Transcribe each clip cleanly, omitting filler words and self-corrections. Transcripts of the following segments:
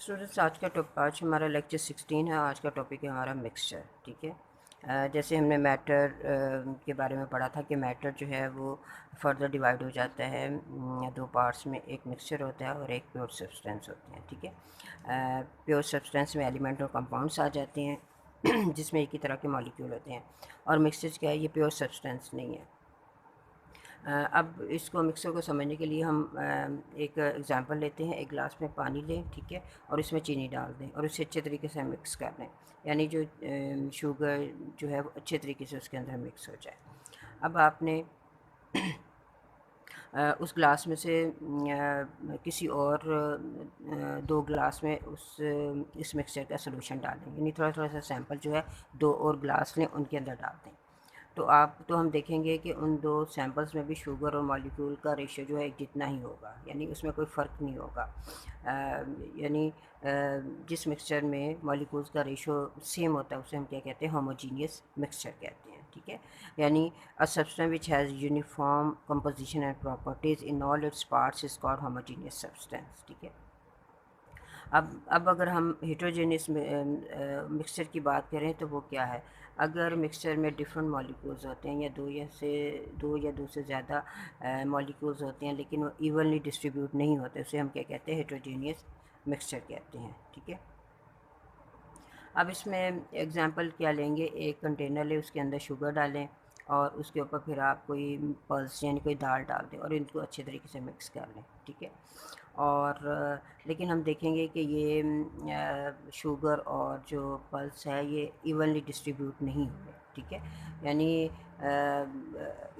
Students आज हमारा lecture 16 है। आज का टॉपिक है हमारा मिक्सचर। ठीक है। जैसे हमने मैटर के बारे में पढ़ा था कि मैटर जो है वो फर्दर डिवाइड हो जाता है दो पार्ट्स में। एक मिक्सचर होता है और एक प्योर सब्सटेंस होते हैं। ठीक है। प्योर सब्सटेंस में एलिमेंट और कंपाउंड्स आ जाते हैं जिसमें एक ही तरह के मॉलिक्यूल होते हैं। और मिक्सचर क्या है, ये प्योर सब्सटेंस नहीं है। अब इसको मिक्सर को समझने के लिए हम एक एग्ज़ाम्पल लेते हैं। एक गिलास में पानी लें, ठीक है, और इसमें चीनी डाल दें और उसे अच्छे तरीके से मिक्स कर लें, यानी जो शुगर जो है वो अच्छे तरीके से उसके अंदर मिक्स हो जाए। अब आपने उस ग्लास में से किसी और दो ग्लास में इस मिक्सचर का सलूशन डालें, यानी थोड़ा थोड़ा सा सैंपल जो है दो और ग्लास लें, उनके अंदर डाल दें। तो हम देखेंगे कि उन दो सैंपल्स में भी शुगर और मॉलिक्यूल का रेशियो जो है एक जितना ही होगा, यानी उसमें कोई फ़र्क नहीं होगा। यानी जिस मिक्सचर में मॉलिक्यूल्स का रेशियो सेम होता है उसे हम क्या कहते हैं, होमोजीनियस मिक्सचर कहते हैं। ठीक है। यानी a substance which has uniform composition and properties in all its parts is called homogeneous substance. ठीक है। अब अगर हम हेट्रोजेनियस मिक्सचर की बात करें तो वो क्या है। अगर मिक्सचर में डिफरेंट मॉलिक्यूल्स होते हैं या दो से ज़्यादा मॉलिक्यूल्स होते हैं, लेकिन वो इवनली डिस्ट्रीब्यूट नहीं होते, उसे हम क्या कहते हैं, हेट्रोजेनियस मिक्सचर कहते हैं। ठीक है। अब इसमें एग्जांपल क्या लेंगे, एक कंटेनर ले, उसके अंदर शुगर डालें और उसके ऊपर फिर आप कोई पल्स यानी कोई दाल डाल दें और इनको अच्छे तरीके से मिक्स कर लें। ठीक है। और लेकिन हम देखेंगे कि ये शुगर और जो पल्स है ये इवनली डिस्ट्रीब्यूट नहीं हुए। ठीक है। यानी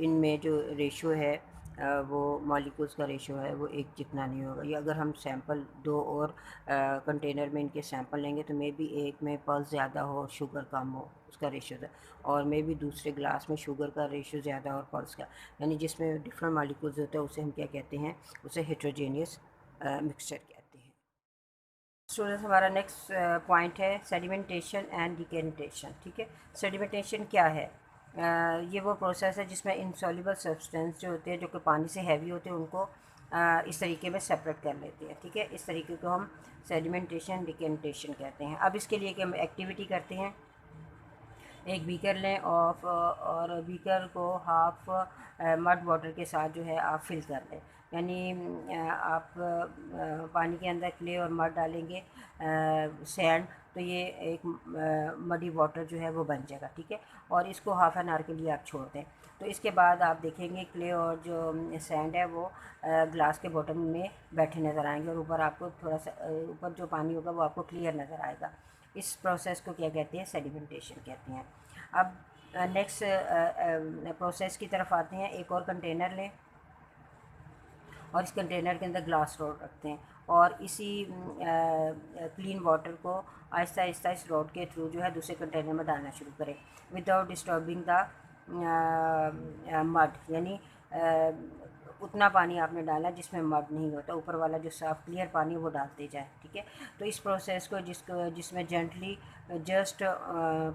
इनमें जो रेशो है वो मॉलिक्यूल्स का रेशो है वो एक जितना नहीं होगा। या अगर हम सैंपल दो और कंटेनर में इनके सैंपल लेंगे तो मे बी एक में पल्स ज़्यादा हो, शुगर कम हो, उसका रेशो ज़्यादा, और मे बी दूसरे ग्लास में शुगर का रेशो ज़्यादा और पल्स का, यानी जिसमें डिफरेंट मॉलिक्यूल्स होते हैं उसे हम क्या कहते हैं, उसे हेट्रोजेनियस मिक्सचर कहते हैं। स्टूडेंट्स, हमारा नेक्स्ट पॉइंट है सेडिमेंटेशन एंड डिकेंटेशन। ठीक है। सेडिमेंटेशन क्या है? ये वो प्रोसेस है जिसमें इनसॉल्युबल सब्सटेंस जो होते हैं, जो कि पानी से हैवी होते हैं, उनको इस तरीके में सेपरेट कर लेते हैं। ठीक है। इस तरीके को हम सेडिमेंटेशन डिकेंटेशन कहते हैं। अब इसके लिए कि हम एक्टिविटी करते हैं, एक बीकर लें और बीकर को हाफ मड वाटर के साथ जो है आप फिल कर लें, यानी आप पानी के अंदर क्ले और मड डालेंगे, सैंड, तो ये एक मडी वाटर जो है वो बन जाएगा। ठीक है। और इसको हाफ एन आवर के लिए आप छोड़ दें। तो इसके बाद आप देखेंगे क्ले और जो सैंड है वो ग्लास के बॉटम में बैठे नज़र आएंगे और ऊपर आपको थोड़ा सा ऊपर जो पानी होगा वो आपको क्लियर नज़र आएगा। इस प्रोसेस को क्या कहते हैं, सेडिमेंटेशन कहते हैं। अब नेक्स्ट प्रोसेस की तरफ आते हैं। एक और कंटेनर लें और इस कंटेनर के अंदर ग्लास रॉड रखते हैं और इसी क्लीन वाटर को आहिस्ता आहिस्ता इस रॉड के थ्रू जो है दूसरे कंटेनर में डालना शुरू करें विदाउट डिस्टर्बिंग द मड, यानी उतना पानी आपने डाला जिसमें मड नहीं होता, ऊपर वाला जो साफ क्लियर पानी वो डालते जाए। ठीक है। तो इस प्रोसेस को जिसमें जेंटली जस्ट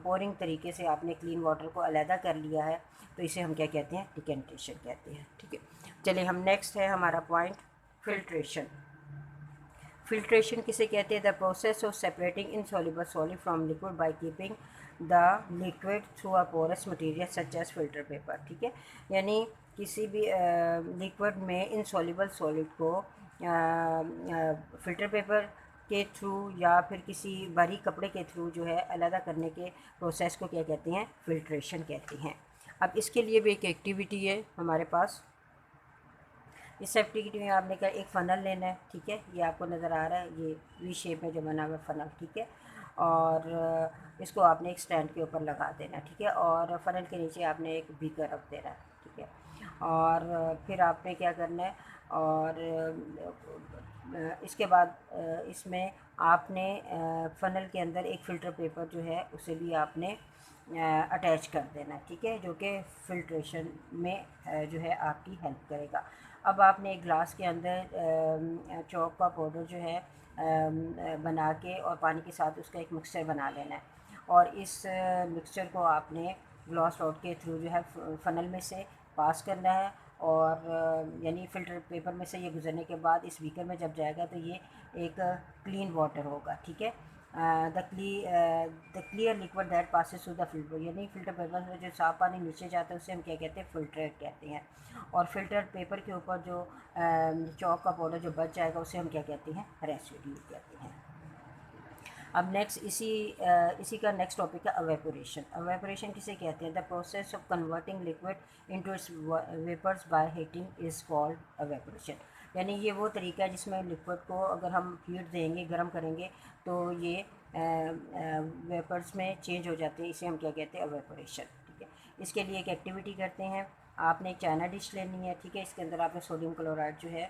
पोरिंग तरीके से आपने क्लीन वाटर को अलहदा कर लिया है, तो इसे हम क्या कहते हैं, डिकेंटेशन कहते हैं। ठीक है। चलिए, हम नेक्स्ट है हमारा पॉइंट फिल्ट्रेशन। फिल्ट्रेशन किसे कहते हैं? The process of separating insoluble solid from liquid by keeping the liquid through a porous material such as filter paper. ठीक है। यानी किसी भी लिक्विड में इनसॉल्युबल सॉलिड को फिल्टर पेपर के थ्रू या फिर किसी बारीक कपड़े के थ्रू जो है अलहदा करने के प्रोसेस को क्या कहते हैं, फिल्ट्रेशन कहते हैं। अब इसके लिए भी एक एक्टिविटी है हमारे पास। इस एक्टिविटी में आपने क्या, एक फ़नल लेना है। ठीक है। ये आपको नज़र आ रहा है, ये वी शेप में जो बना हुआ फ़नल। ठीक है। और इसको आपने एक स्टैंड के ऊपर लगा देना। ठीक है। और फ़नल के नीचे आपने एक बीकर रख देना है। ठीक है। और फिर आपने क्या करना है, और इसके बाद इसमें आपने फ़नल के अंदर एक फ़िल्टर पेपर जो है उसे भी आपने अटैच कर देना। ठीक है। जो कि फ़िल्ट्रेशन में जो है आपकी हेल्प करेगा। अब आपने एक ग्लास के अंदर चॉक का पाउडर जो है बना के और पानी के साथ उसका एक मिक्सचर बना लेना है और इस मिक्सचर को आपने ग्लास रॉड के थ्रू जो है फ़नल में से पास करना है और यानी फ़िल्टर पेपर में से ये गुजरने के बाद इस बीकर में जब जाएगा तो ये एक क्लीन वाटर होगा, ठीक है। The clear liquid that passes through the filter, यानी फ़िल्टर पेपर में जो साफ़ पानी नीचे जाता है उसे हम क्या कहते हैं, फ़िल्टर कहते हैं। और फ़िल्टर पेपर के ऊपर जो चॉक का पाउडर जो बच जाएगा उसे हम क्या कहते हैं, रेसिड्यू कहते हैं। अब नेक्स्ट इसी का नेक्स्ट टॉपिक है अवेपोरेशन। अवेपोरेशन किसे कहते हैं? The process of converting liquid into its vapours by heating is called evaporation. यानी ये वो तरीका है जिसमें लिक्विड को अगर हम हीट देंगे, गर्म करेंगे, तो ये वेपर्स में चेंज हो जाते हैं, इसे हम क्या कहते हैं, अवेपोरेशन, ठीक है। इसके लिए एक एक्टिविटी करते हैं। आपने एक चाइना डिश लेनी है, ठीक है। इसके अंदर आपने सोडियम क्लोराइड जो है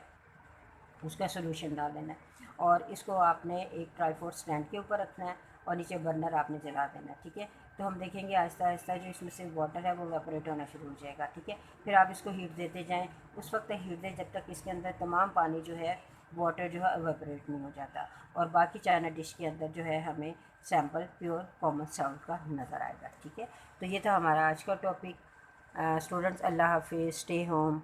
उसका सोल्यूशन डाल देना है और इसको आपने एक ट्राईपोड स्टैंड के ऊपर रखना है और नीचे बर्नर आपने जला देना है, ठीक है। तो हम देखेंगे आहिस्ता आहिस्ता जो इसमें से वाटर है वो वेपोरेट होना शुरू हो जाएगा, ठीक है। फिर आप इसको हीट देते जाएं, उस वक्त तक हीट दें जब तक इसके अंदर तमाम पानी जो है, वाटर जो है, वेपोरेट नहीं हो जाता और बाकी चाइना डिश के अंदर जो है हमें सैम्पल प्योर कॉमन सॉल्ट का नज़र आएगा, ठीक है। तो ये था हमारा आज का टॉपिक। स्टूडेंट्स, अल्लाह हाफिज़, स्टे होम।